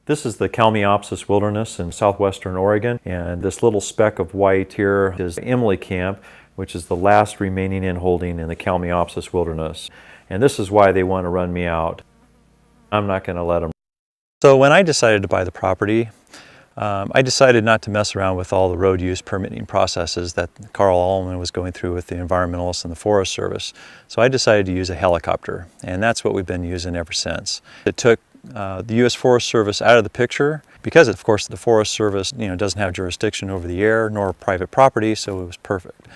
This is the Kalmiopsis wilderness in southwestern Oregon, and this little speck of white here is Emily Camp, which is the last remaining inholding in the Kalmiopsis wilderness. And this is why they want to run me out. I'm not going to let them. So when I decided to buy the property, I decided not to mess around with all the road use permitting processes that Carl Allman was going through with the environmentalists and the Forest Service. So I decided to use a helicopter, and that's what we've been using ever since. It took the U.S. Forest Service out of the picture because, of course, the Forest Service doesn't have jurisdiction over the air nor private property, so it was perfect.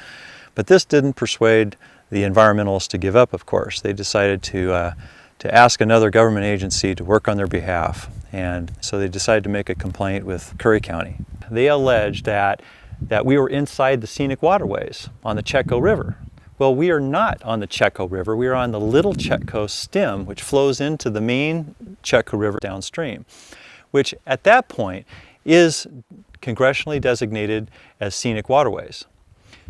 But this didn't persuade the environmentalists to give up, of course. They decided to ask another government agency to work on their behalf. And so they decided to make a complaint with Curry County. They alleged that we were inside the scenic waterways on the Chetco River. Well, we are not on the Chetco River. We are on the Little Chetco stem, which flows into the main Chetco River downstream, which at that point is congressionally designated as scenic waterways.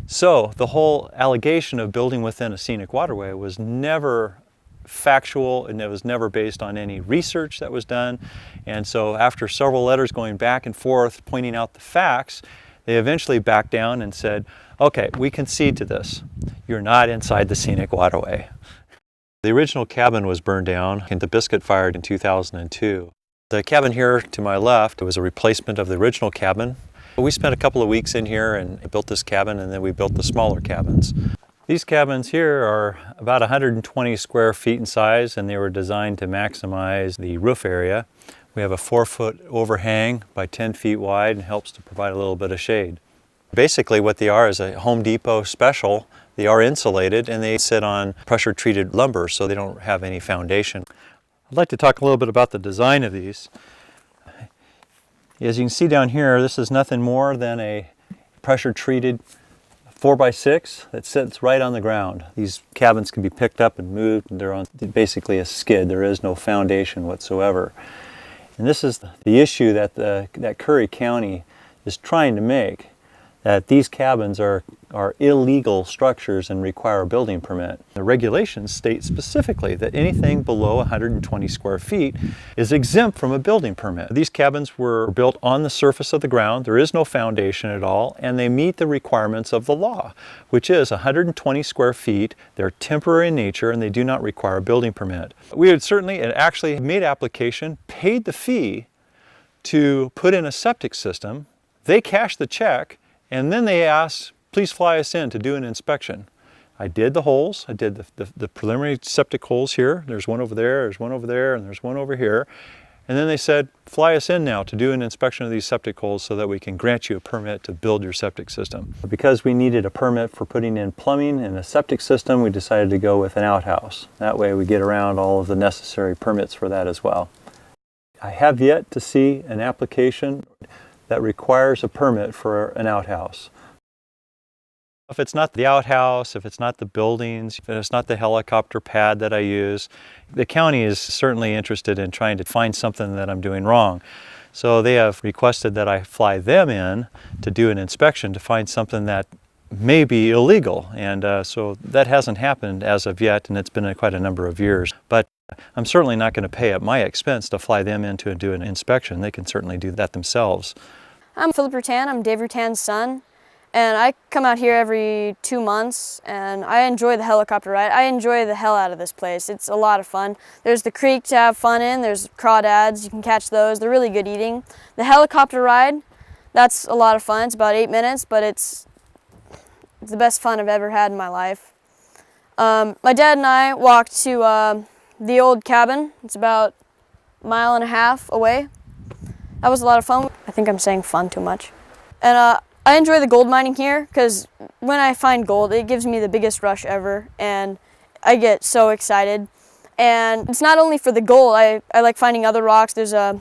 So the whole allegation of building within a scenic waterway was never factual, and it was never based on any research that was done. And so after several letters going back and forth pointing out the facts, they eventually backed down and said, okay, we concede to this. You're not inside the scenic waterway. The original cabin was burned down and the biscuit fired in 2002. The cabin here to my left was a replacement of the original cabin. We spent a couple of weeks in here and built this cabin, and then we built the smaller cabins. These cabins here are about 120 square feet in size, and they were designed to maximize the roof area. We have a 4-foot overhang by 10 feet wide and helps to provide a little bit of shade. Basically what they are is a Home Depot special. They are insulated and they sit on pressure treated lumber, so they don't have any foundation. I'd like to talk a little bit about the design of these. As you can see down here, this is nothing more than a pressure treated 4x6 that sits right on the ground. These cabins can be picked up and moved, and they're on basically a skid. There is no foundation whatsoever. And this is the issue that that Curry County is trying to make, that these cabins are illegal structures and require a building permit. The regulations state specifically that anything below 120 square feet is exempt from a building permit. These cabins were built on the surface of the ground. There is no foundation at all, and they meet the requirements of the law, which is 120 square feet. They're temporary in nature, and they do not require a building permit. We had certainly actually made application, paid the fee to put in a septic system. They cashed the check, and then they asked, please fly us in to do an inspection. I did the holes. I did the preliminary septic holes here. There's one over there, there's one over there, and there's one over here. And then they said, fly us in now to do an inspection of these septic holes so that we can grant you a permit to build your septic system. Because we needed a permit for putting in plumbing and a septic system, we decided to go with an outhouse. That way we get around all of the necessary permits for that as well. I have yet to see an application that requires a permit for an outhouse. If it's not the outhouse, if it's not the buildings, if it's not the helicopter pad that I use, the county is certainly interested in trying to find something that I'm doing wrong. So they have requested that I fly them in to do an inspection to find something that may be illegal. And so that hasn't happened as of yet, and it's been quite a number of years. But I'm certainly not going to pay at my expense to fly them in to do an inspection. They can certainly do that themselves. I'm Philip Rutan. I'm Dave Rutan's son. And I come out here every 2 months, and I enjoy the helicopter ride. I enjoy the hell out of this place. It's a lot of fun. There's the creek to have fun in. There's crawdads. You can catch those. They're really good eating. The helicopter ride, that's a lot of fun. It's about 8 minutes, but it's the best fun I've ever had in my life. My dad and I walked to the old cabin. It's about 1.5 miles away. That was a lot of fun. I think I'm saying fun too much. And I enjoy the gold mining here because when I find gold, it gives me the biggest rush ever, and I get so excited. And it's not only for the gold. I like finding other rocks. There's a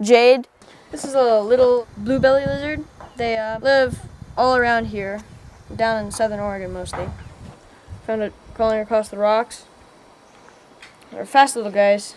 jade. This is a little blue-belly lizard. They live all around here, down in southern Oregon mostly. Found it crawling across the rocks. They're fast little guys.